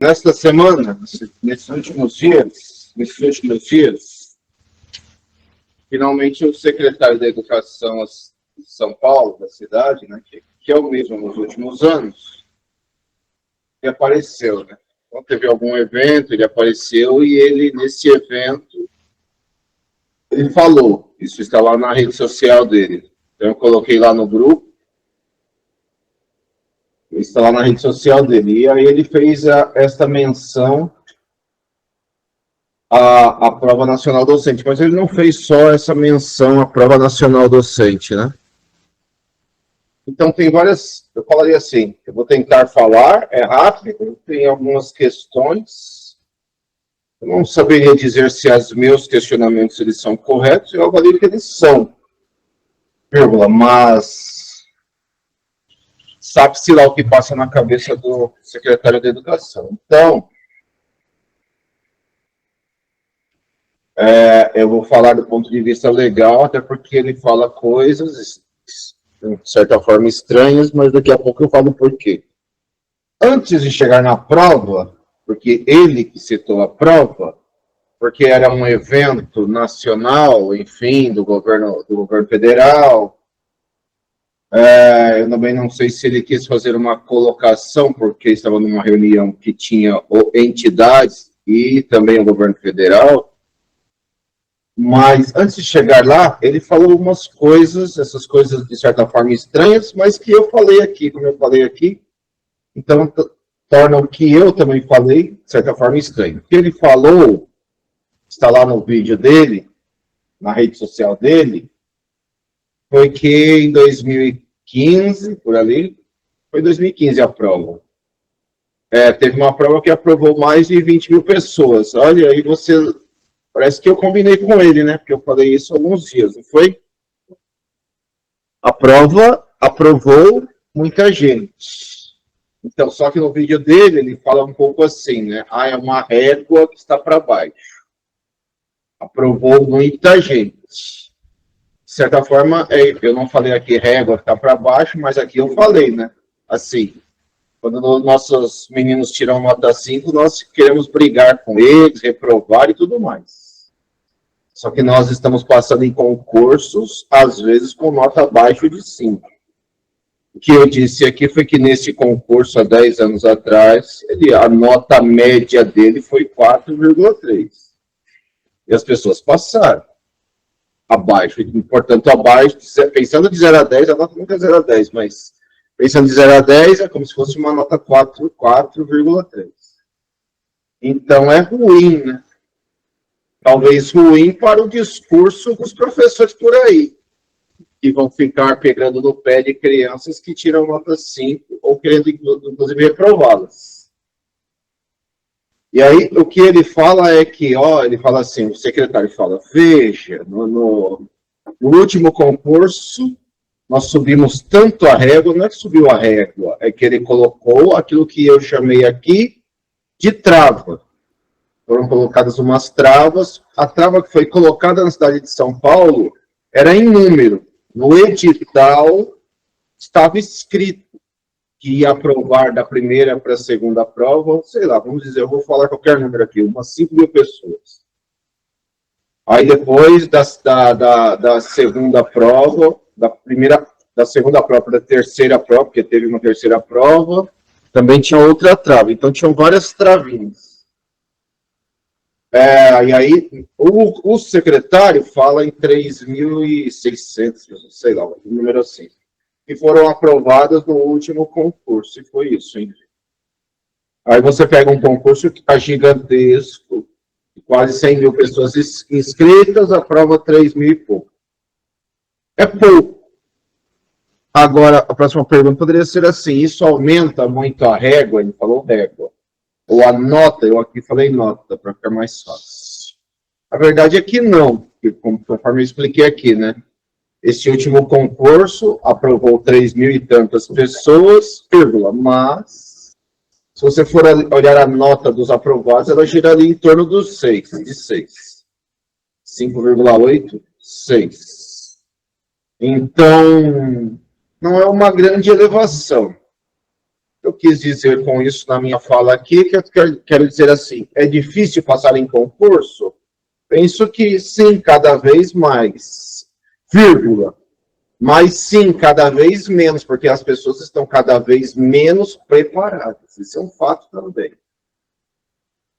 Nesta semana, nesses últimos dias, finalmente o secretário da Educação de São Paulo, da cidade, né, que é o mesmo nos últimos anos, ele apareceu, né? Então teve algum evento, ele apareceu e ele, nesse evento, ele falou, isso está lá na rede social dele. Então eu coloquei lá no grupo, está lá na rede social dele. E aí ele fez esta menção à Prova Nacional Docente, mas ele não fez só essa menção à Prova Nacional Docente, né? Então tem várias, eu falaria assim, eu vou tentar falar, é rápido, tem algumas questões, eu não saberia dizer se os meus questionamentos eles são corretos, eu avario que eles são, vírgula, mas sabe-se lá o que passa na cabeça do secretário da Educação. Então, eu vou falar do ponto de vista legal, até porque ele fala coisas, de certa forma, estranhas, mas daqui a pouco eu falo por quê. Antes de chegar na prova, porque ele que citou a prova, porque era um evento nacional, enfim, do governo federal. Eu também não sei se ele quis fazer uma colocação, porque estava numa reunião que tinha entidades e também o governo federal. Mas antes de chegar lá, ele falou umas coisas, essas coisas de certa forma estranhas, mas que eu falei aqui, como eu falei aqui, então torna o que eu também falei, de certa forma, estranho. O que ele falou, está lá no vídeo dele, na rede social dele, foi que em 2015, por ali, foi 2015 a prova. Teve uma prova que aprovou mais de 20 mil pessoas. Olha, aí você... Parece que eu combinei com ele, né? Porque eu falei isso há alguns dias, não foi? A prova aprovou muita gente. Então, só que no vídeo dele, ele fala um pouco assim, né? É uma régua que está para baixo. Aprovou muita gente. De certa forma, eu não falei aqui régua que está para baixo, mas aqui eu falei, né? Assim, quando nossos meninos tiram nota 5, nós queremos brigar com eles, reprovar e tudo mais. Só que nós estamos passando em concursos, às vezes, com nota abaixo de 5. O que eu disse aqui foi que nesse concurso, há 10 anos atrás, a nota média dele foi 4,3. E as pessoas passaram. Abaixo, portanto, abaixo, pensando de 0 a 10, a nota nunca é 0 a 10, mas pensando de 0 a 10, é como se fosse uma nota 4,3. Então, é ruim, né? Talvez ruim para o discurso dos professores por aí, que vão ficar pegando no pé de crianças que tiram nota 5 ou querendo, inclusive, reprová-las. E aí, o que ele fala é que, ele fala assim, o secretário fala, veja, no último concurso, nós subimos tanto a régua, não é que subiu a régua, é que ele colocou aquilo que eu chamei aqui de trava. Foram colocadas umas travas. A trava que foi colocada na cidade de São Paulo era em número. No edital estava escrito que ia aprovar da primeira para a segunda prova, sei lá, vamos dizer, eu vou falar qualquer número aqui, umas 5 mil pessoas. Aí depois da segunda prova, da segunda prova para a terceira prova, porque teve uma terceira prova, também tinha outra trava. Então tinham várias travinhas. E aí, o secretário fala em 3.600, sei lá, um número assim, que foram aprovadas no último concurso, e foi isso, hein? Aí você pega um concurso que está gigantesco, quase 100 mil pessoas inscritas, aprova 3 mil e pouco. É pouco. Agora, a próxima pergunta poderia ser assim, isso aumenta muito a régua? Ele falou régua. Ou a nota, eu aqui falei nota, para ficar mais fácil. A verdade é que não, conforme eu expliquei aqui, né? Esse último concurso aprovou 3 mil e tantas pessoas, vírgula, mas se você for olhar a nota dos aprovados, ela gira ali em torno dos 6, de 6. 5,8, 6. Então, não é uma grande elevação. Eu quis dizer com isso na minha fala aqui, que eu quero dizer assim, é difícil passar em concurso? Penso que sim, cada vez mais, vírgula, mas sim, cada vez menos, porque as pessoas estão cada vez menos preparadas. Isso é um fato também.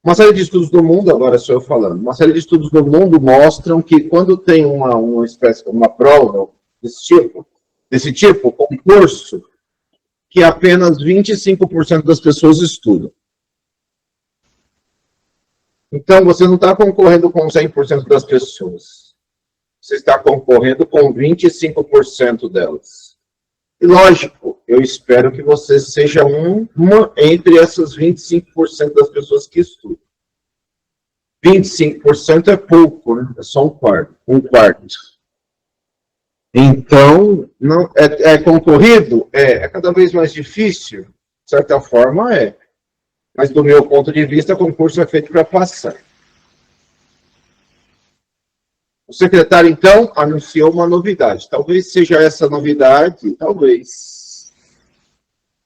Uma série de estudos do mundo, agora sou eu falando, uma série de estudos do mundo mostram que quando tem uma espécie, uma prova desse tipo, concurso, que apenas 25% das pessoas estudam. Então, você não está concorrendo com 100% das pessoas. Você está concorrendo com 25% delas. E, lógico, eu espero que você seja uma entre essas 25% das pessoas que estudam. 25% é pouco, né? É só um quarto. Então, não, é concorrido? É cada vez mais difícil? De certa forma, é. Mas, do meu ponto de vista, o concurso é feito para passar. O secretário, então, anunciou uma novidade. Talvez seja essa novidade, talvez,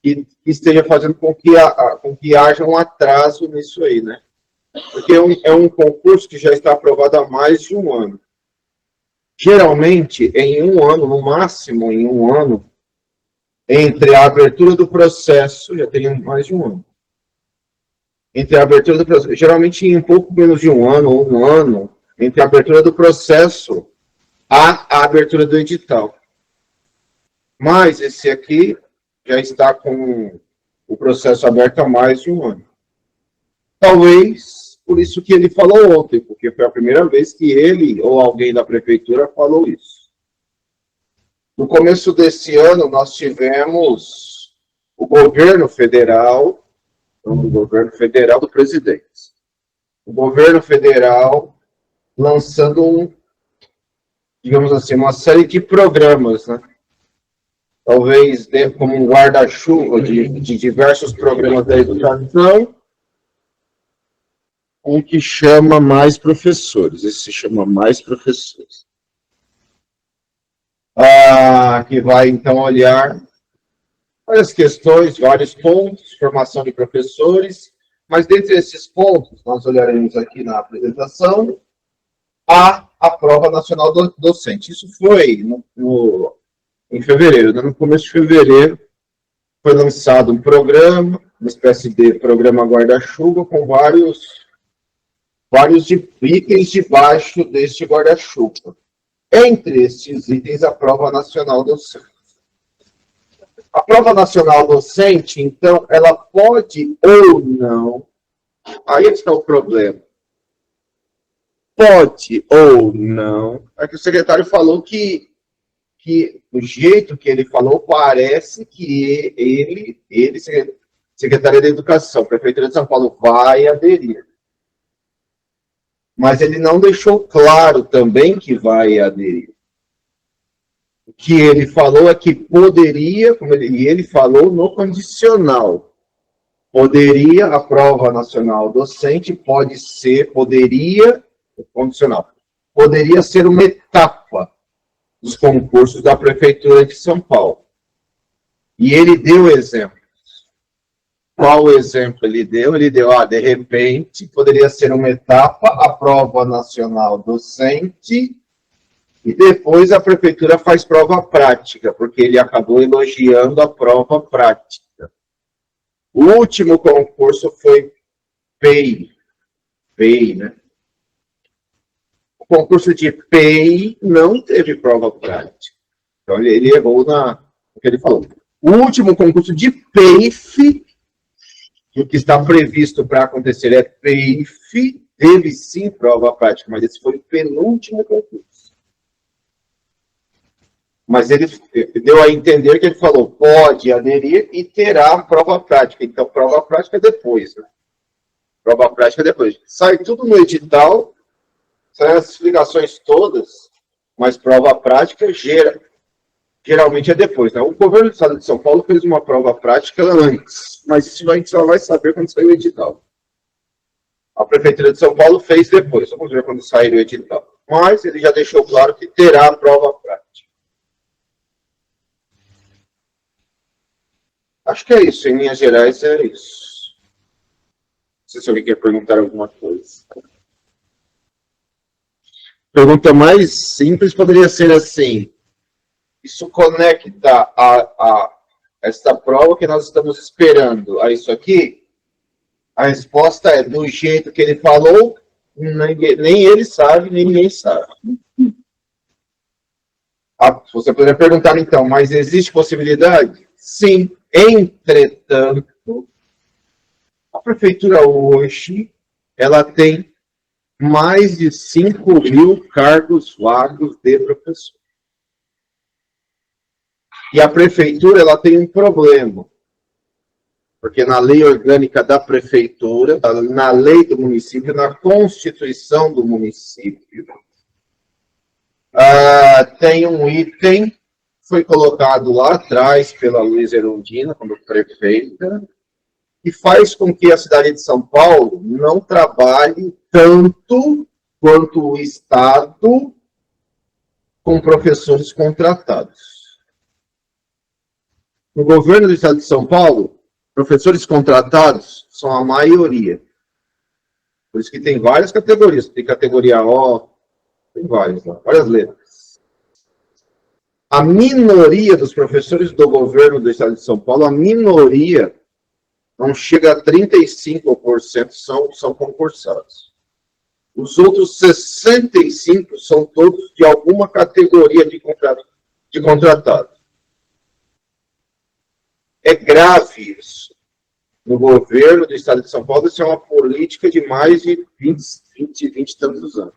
que esteja fazendo com que haja um atraso nisso aí, né? Porque é um concurso que já está aprovado há mais de um ano. Geralmente, em um ano, no máximo em um ano, entre a abertura do processo, já teria mais de um ano, entre a abertura do processo, geralmente em um pouco menos de um ano, ou um ano, entre a abertura do processo a abertura do edital. Mas esse aqui já está com o processo aberto há mais de um ano. Talvez por isso que ele falou ontem, porque foi a primeira vez que ele ou alguém da prefeitura falou isso. No começo desse ano, nós tivemos o governo federal do presidente. O governo federal lançando, digamos assim, uma série de programas, né? Talvez como um guarda-chuva de diversos programas da educação, um que chama Mais Professores. Esse se chama Mais Professores. Que vai, então, olhar várias questões, vários pontos, formação de professores, mas dentre esses pontos, nós olharemos aqui na apresentação, a prova nacional docente. Isso foi em fevereiro, né? No começo de fevereiro, foi lançado um programa, uma espécie de programa guarda-chuva, com vários itens debaixo deste guarda-chuva. Entre estes itens, a prova nacional docente. A prova nacional docente, então, ela pode ou não, aí está o problema, pode ou não, é que o secretário falou que do jeito que ele falou, parece que ele, secretário da Educação, Prefeitura de São Paulo, vai aderir. Mas ele não deixou claro também que vai aderir. O que ele falou é que poderia, e ele falou no condicional, poderia, a prova nacional docente poderia, condicional, poderia ser uma etapa dos concursos da Prefeitura de São Paulo. E ele deu exemplos. Qual exemplo ele deu? Ele deu, de repente, poderia ser uma etapa, a prova nacional docente, e depois a prefeitura faz prova prática, porque ele acabou elogiando a prova prática. O último concurso foi PEI, né? O concurso de PEI não teve prova prática. Então, ele errou no que ele falou. O último concurso de PEIF, o que está previsto para acontecer é PEIF, teve sim prova prática, mas esse foi o penúltimo concurso. Mas ele deu a entender que ele falou, pode aderir e terá prova prática. Então, prova prática depois, né? Prova prática depois. Sai tudo no edital, saem as explicações todas, mas prova prática geralmente é depois, né? O governo do estado de São Paulo fez uma prova prática antes, mas isso a gente só vai saber quando sair o edital. A Prefeitura de São Paulo fez depois, vamos ver quando sair o edital. Mas ele já deixou claro que terá prova prática. Acho que é isso, em linhas gerais é isso. Não sei se alguém quer perguntar alguma coisa. Pergunta mais simples poderia ser assim: isso conecta a esta prova que nós estamos esperando a isso aqui? A resposta é do jeito que ele falou, nem ele sabe, nem ninguém sabe. Você poderia perguntar então, mas existe possibilidade? Sim. Entretanto, a prefeitura hoje ela tem mais de 5.000 cargos vagos de professor. E a prefeitura ela tem um problema, porque na lei orgânica da prefeitura, na lei do município, na constituição do município, tem um item, foi colocado lá atrás pela Luísa Erundina, como prefeita, e faz com que a cidade de São Paulo não trabalhe tanto quanto o Estado com professores contratados. No governo do Estado de São Paulo, professores contratados são a maioria. Por isso que tem várias categorias. Tem categoria O, tem várias letras. A minoria dos professores do governo do Estado de São Paulo, a minoria, não chega a 35% são concursados. Os outros 65% são todos de alguma categoria de contratado. É grave isso. No governo do Estado de São Paulo, isso é uma política de mais de 20 e tantos anos.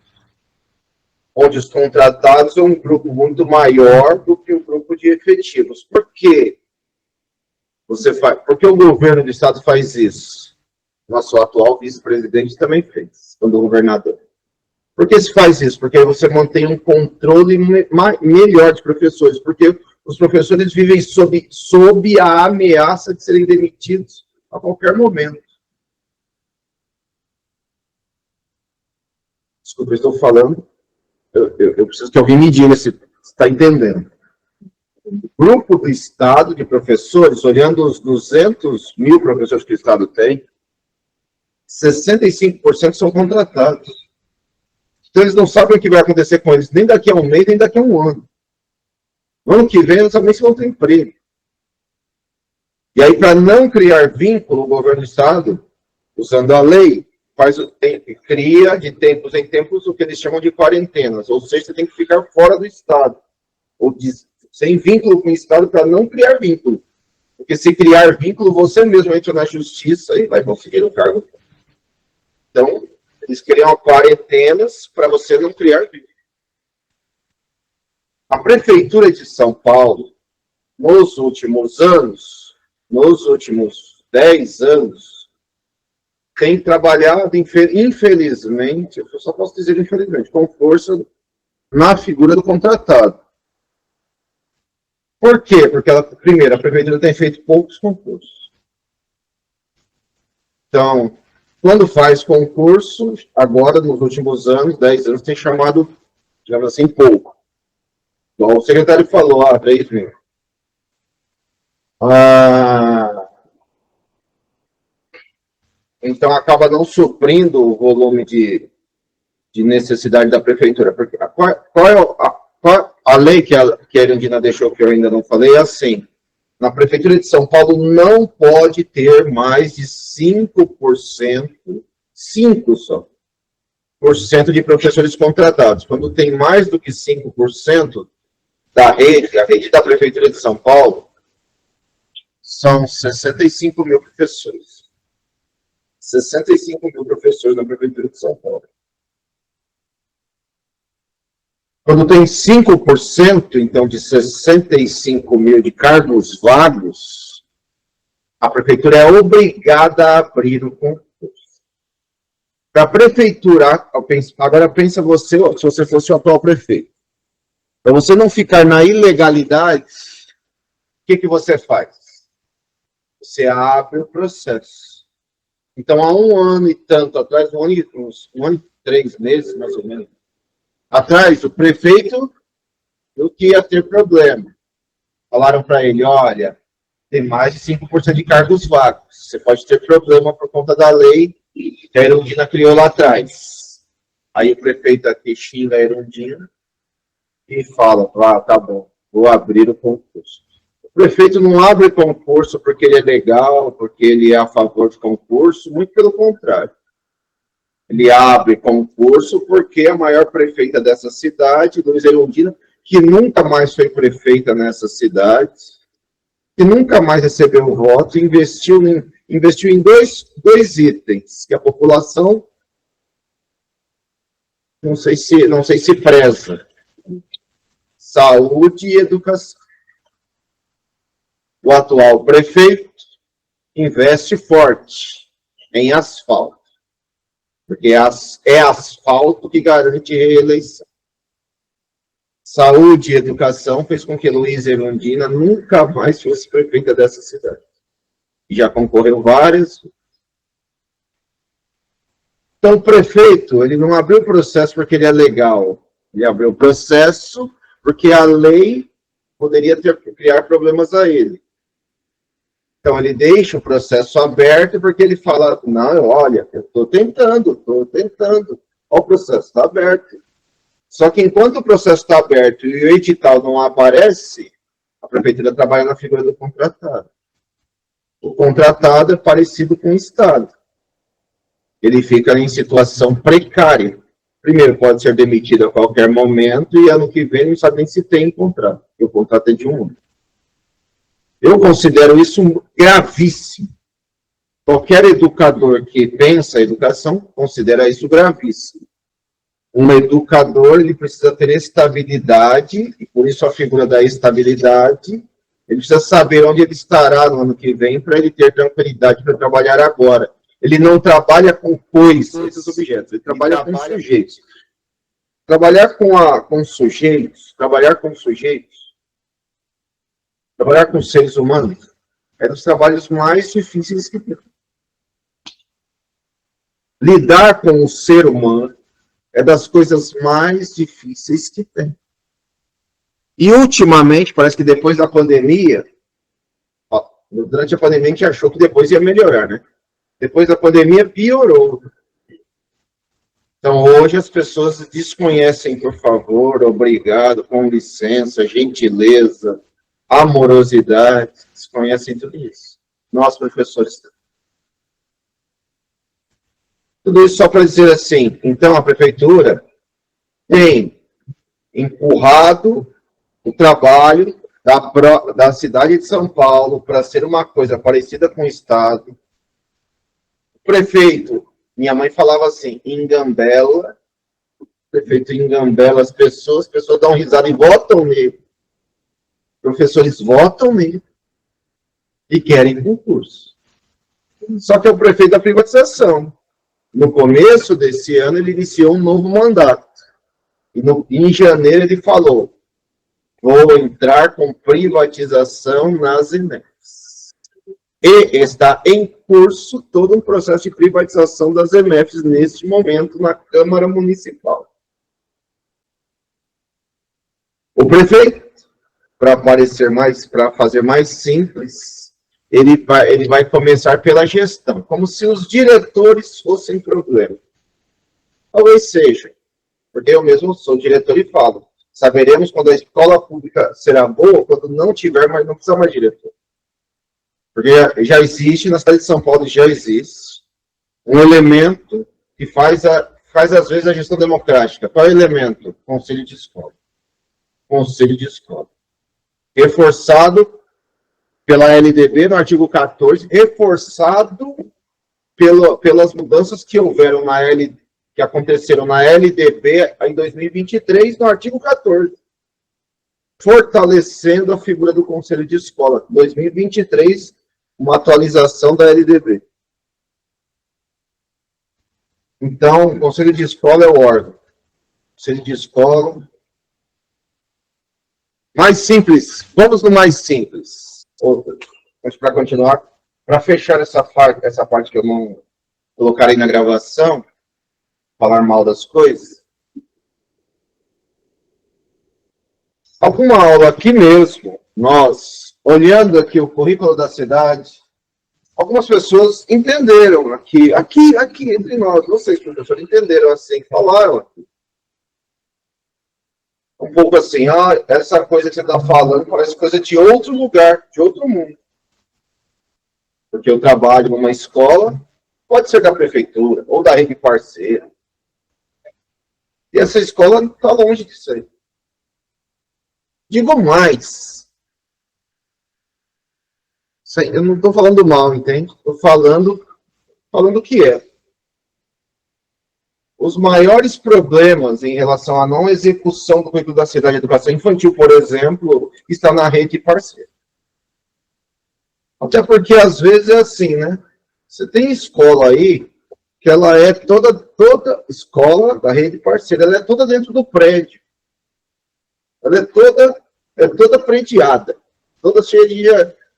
Onde os contratados é um grupo muito maior do que o grupo de efetivos. Por quê? Por que o governo do Estado faz isso? Nosso atual vice-presidente também fez, quando governador. Por que se faz isso? Porque você mantém um controle melhor de professores, porque os professores vivem sob a ameaça de serem demitidos a qualquer momento. Desculpa, eu estou falando. Eu preciso que alguém me diga se está entendendo. O grupo do Estado de professores, olhando os 200.000 professores que o Estado tem, 65% são contratados. Então, eles não sabem o que vai acontecer com eles nem daqui a um mês, nem daqui a um ano. No ano que vem, eles também vão ter emprego. E aí, para não criar vínculo, o governo do Estado, usando a lei, cria de tempos em tempos o que eles chamam de quarentenas, ou seja, você tem que ficar fora do Estado, ou sem vínculo com o Estado para não criar vínculo. Porque se criar vínculo, você mesmo entra na justiça e vai conseguir um cargo. Então, eles criam quarentenas para você não criar vínculo. A Prefeitura de São Paulo, nos últimos anos, nos últimos 10 anos, tem trabalhado, infelizmente, eu só posso dizer infelizmente, com força na figura do contratado. Por quê? Porque, primeiro, a Prefeitura tem feito poucos concursos. Então, quando faz concurso, agora, nos últimos anos, 10 anos, tem chamado, digamos assim, pouco. Então, o secretário falou, 3 mil. Então, acaba não suprindo o volume de necessidade da Prefeitura. Porque qual a lei que a Erundina deixou, que eu ainda não falei, é assim: na Prefeitura de São Paulo não pode ter mais de 5%, 5% só, de professores contratados. Quando tem mais do que 5% da rede, a rede da Prefeitura de São Paulo, são 65.000 professores. 65.000 professores na Prefeitura de São Paulo. Quando tem 5%, então, de 65.000 de cargos vagos, a Prefeitura é obrigada a abrir o concurso. Para a Prefeitura, agora pensa você, se você fosse o atual prefeito, para você não ficar na ilegalidade, o que você faz? Você abre o processo. Então, há um ano e tanto atrás, um ano e 3 meses, mais ou menos, atrás, o prefeito viu que ia ter problema. Falaram para ele, olha, tem mais de 5% de cargos vagos. Você pode ter problema por conta da lei que a Erundina criou lá atrás. Aí o prefeito aqui xinga a Erundina e fala, tá bom, vou abrir o concurso. O prefeito não abre concurso porque ele é legal, porque ele é a favor de concurso, muito pelo contrário. Ele abre concurso porque a maior prefeita dessa cidade, Luísa Erundina, que nunca mais foi prefeita nessa cidade, que nunca mais recebeu voto, investiu em dois itens que a população não sei se preza: saúde e educação. O atual prefeito investe forte em asfalto, porque é asfalto que garante reeleição. Saúde e educação fez com que Luísa Erundina nunca mais fosse prefeita dessa cidade. Já concorreu várias. Então, o prefeito, ele não abriu o processo porque ele é legal. Ele abriu o processo porque a lei poderia criar problemas a ele. Então, ele deixa o processo aberto porque ele fala, não, olha, eu estou tentando. Olha, o processo está aberto. Só que enquanto o processo está aberto e o edital não aparece, a prefeitura trabalha na figura do contratado. O contratado é parecido com o Estado. Ele fica em situação precária. Primeiro, pode ser demitido a qualquer momento e ano que vem não sabe nem se tem contrato, porque o contrato é de um ano. Eu considero isso gravíssimo. Qualquer educador que pensa em educação considera isso gravíssimo. Um educador, ele precisa ter estabilidade, e por isso a figura da estabilidade, ele precisa saber onde ele estará no ano que vem para ele ter tranquilidade para trabalhar agora. Ele não trabalha com coisas, objetos, ele trabalha com sujeitos. Trabalhar com sujeitos, trabalhar com seres humanos, é dos trabalhos mais difíceis que tem. Lidar com o ser humano é das coisas mais difíceis que tem. E, ultimamente, parece que depois da pandemia, durante a pandemia a gente achou que depois ia melhorar, né? Depois da pandemia piorou. Então, hoje as pessoas desconhecem, por favor, obrigado, com licença, gentileza, amorosidade, desconhecem tudo isso. Nós, professores, tudo isso só para dizer assim, então a prefeitura tem empurrado o trabalho da cidade de São Paulo para ser uma coisa parecida com o Estado. O prefeito, minha mãe falava assim, engambela, o prefeito engambela as pessoas dão risada e votam nele. Professores votam nele e querem concurso. Só que é o prefeito da privatização. No começo desse ano, ele iniciou um novo mandato. E em janeiro ele falou, vou entrar com privatização nas EMEFs. E está em curso todo um processo de privatização das EMEFs neste momento na Câmara Municipal. O prefeito, para fazer mais simples, ele vai começar pela gestão, como se os diretores fossem problema. Talvez seja, porque eu mesmo sou diretor e falo, saberemos quando a escola pública será boa, quando não tiver, mas não precisa mais diretor. Porque já existe, na cidade de São Paulo já existe, um elemento que faz às vezes a gestão democrática. Qual é o elemento? Conselho de escola. Conselho de escola. Reforçado pela LDB, no artigo 14, reforçado pelas mudanças que houveram que aconteceram na LDB em 2023, no artigo 14. Fortalecendo a figura do Conselho de Escola. 2023, uma atualização da LDB. Então, o Conselho de Escola é o órgão. Conselho de Escola. Mais simples. Vamos no mais simples. Mas para continuar, para fechar essa parte que eu não colocarei na gravação, falar mal das coisas, alguma aula aqui mesmo, nós, olhando aqui o currículo da cidade, algumas pessoas entenderam aqui entre nós, não sei se os professores entenderam assim, falaram aqui. Um pouco assim, essa coisa que você está falando parece coisa de outro lugar, de outro mundo. Porque eu trabalho numa escola, pode ser da prefeitura, ou da rede parceira. E essa escola está longe disso aí. Digo mais. Eu não estou falando mal, entende? Estou falando o que é. Os maiores problemas em relação à não execução do currículo da cidade de educação infantil, por exemplo, está na rede parceira. Até porque, às vezes, é assim, né? Você tem escola aí, que ela é toda escola da rede parceira, ela é toda dentro do prédio. Ela é toda prediada, toda cheia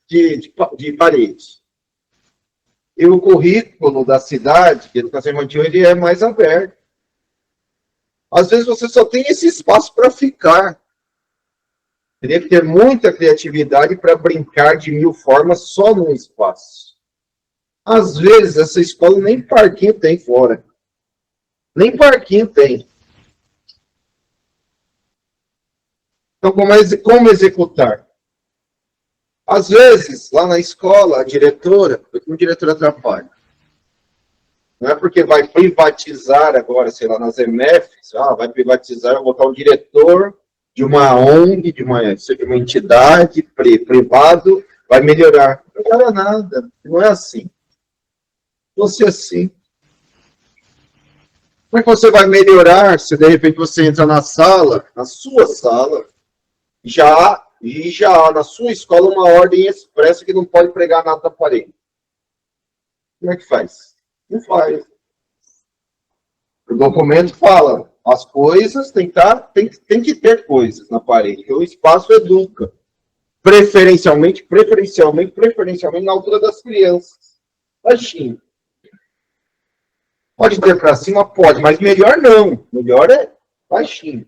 de paredes. E o currículo da cidade, de educação infantil, ele é mais aberto. Às vezes você só tem esse espaço para ficar. Teria que ter muita criatividade para brincar de 1000 formas só num espaço. Às vezes essa escola nem parquinho tem fora. Nem parquinho tem. Então, como executar? Às vezes, lá na escola, a diretora atrapalha. Não é porque vai privatizar agora, sei lá, nas EMEFs, vai privatizar, vai botar um diretor de uma ONG, de uma entidade privado, vai melhorar. Não melhora nada, não é assim. Se fosse assim. Como é que você vai melhorar se de repente você entra na sala, na sua sala, já há na sua escola uma ordem expressa que não pode pregar nada na parede? Como é que faz? Não faz. O documento fala, as coisas tem que ter coisas na parede, porque o espaço educa. Preferencialmente na altura das crianças. Baixinho. Pode ter para cima? Pode, mas melhor não. Melhor é baixinho.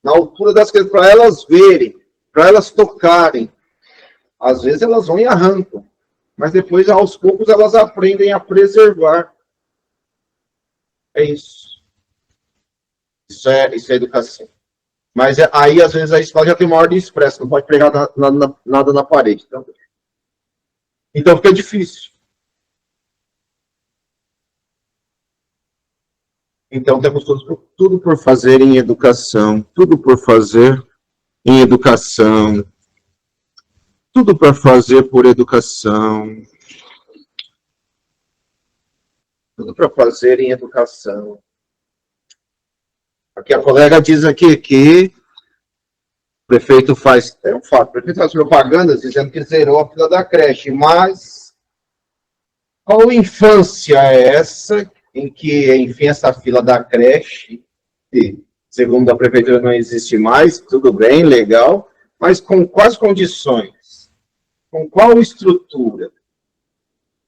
Na altura das crianças, para elas verem, para elas tocarem. Às vezes elas vão e arrancam, mas depois, aos poucos, elas aprendem a preservar. É isso. Isso é educação. Mas aí, às vezes, a escola já tem uma ordem expressa, não pode pregar nada na parede. Então fica difícil. Então temos tudo por fazer em educação, tudo por fazer em educação, tudo para fazer por educação, tudo para fazer em educação. Aqui a colega diz aqui que o prefeito faz, é um fato, o prefeito faz propagandas dizendo que zerou a fila da creche, mas qual infância é essa em que, enfim, essa fila da creche, que, segundo a prefeitura, não existe mais, tudo bem, legal, mas com quais condições? Com qual estrutura?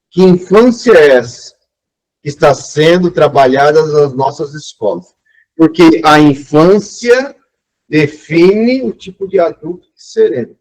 Que infância é essa que está sendo trabalhada nas nossas escolas? Porque a infância define o tipo de adulto que seremos.